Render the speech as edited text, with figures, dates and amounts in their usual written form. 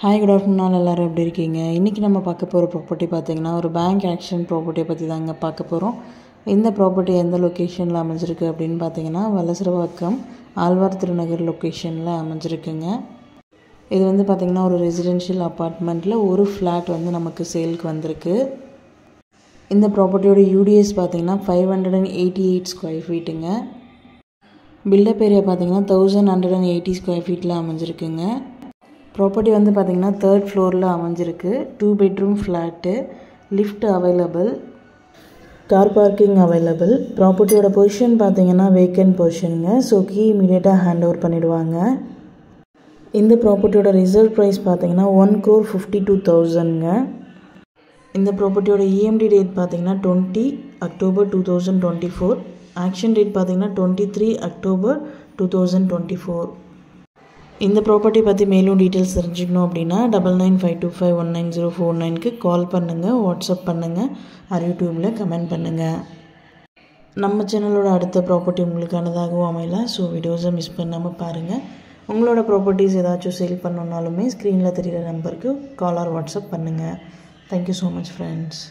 Hi good afternoon எல்லோரும் எப்படி இருக்கீங்க? இன்றைக்கி நம்ம பார்க்க போகிற ப்ராப்பர்ட்டி பார்த்திங்கன்னா ஒரு பேங்க் ஆக்ஷன் ப்ராப்பர்ட்டியை பற்றி தாங்க பார்க்க போகிறோம். இந்த ப்ராப்பர்ட்டி எந்த லொக்கேஷனில் அமைஞ்சிருக்கு அப்படின்னு பார்த்தீங்கன்னா வலசரவாக்கம் ஆழ்வார் திருநகர் லொக்கேஷனில் அமைஞ்சிருக்குங்க. இது வந்து பார்த்திங்கன்னா ஒரு ரெசிடென்ஷியல் அப்பார்ட்மெண்ட்டில் ஒரு ஃப்ளாட் வந்து நமக்கு சேலுக்கு வந்திருக்கு. இந்த ப்ராப்பர்ட்டியோட யூடிஎஸ் பார்த்திங்கன்னா 588 ஸ்கொயர் ஃபீட்டுங்க. பில்டப் ஏரியா பார்த்திங்கன்னா 1180 ஸ்கொயர் ஃபீட்டில் அமைஞ்சிருக்குங்க. ப்ராப்பர்ட்டி வந்து பார்த்திங்கன்னா 3rd ஃப்ளோரில் அமைஞ்சிருக்கு. 2 bedroom flat, lift available, car parking available. ப்ராப்பர்ட்டியோட பொசிஷன் பார்த்திங்கன்னா வேக்கன்ட் பொசிஷனுங்க. ஸோ கீ இமீடியட்டாக ஹேண்ட் ஓவர் பண்ணிவிடுவாங்க. இந்த ப்ராப்பர்ட்டியோட ரிசர்வ் ப்ரைஸ் பார்த்திங்கன்னா 1,52,00,000ங்க. இந்த ப்ராப்பர்ட்டியோட EMD டேட் பார்த்திங்கன்னா 20 அக்டோபர் 2024. ஆக்ஷன் டேட் பார்த்திங்கன்னா 23 அக்டோபர் 2024. இந்த ப்ராப்பர்ட்டி பற்றி மேலும் டீட்டெயில்ஸ் தெரிஞ்சுக்கணும் அப்படின்னா 9952519049க்கு கால் பண்ணுங்கள், வாட்ஸ்அப் பண்ணுங்கள், யூடியூப்பில் கமெண்ட் பண்ணுங்கள். நம்ம சேனலோட அடுத்த ப்ராப்பர்ட்டி உங்களுக்கானதாகவும் அமையலாம். ஸோ வீடியோஸை மிஸ் பண்ணாமல் பாருங்கள். உங்களோட ப்ராப்பர்ட்டிஸ் ஏதாச்சும் சேல் பண்ணணுன்னாலுமே ஸ்க்ரீனில் தெரிகிற நம்பருக்கு கால் ஆர் வாட்ஸ்அப் பண்ணுங்கள். Thank you so much friends.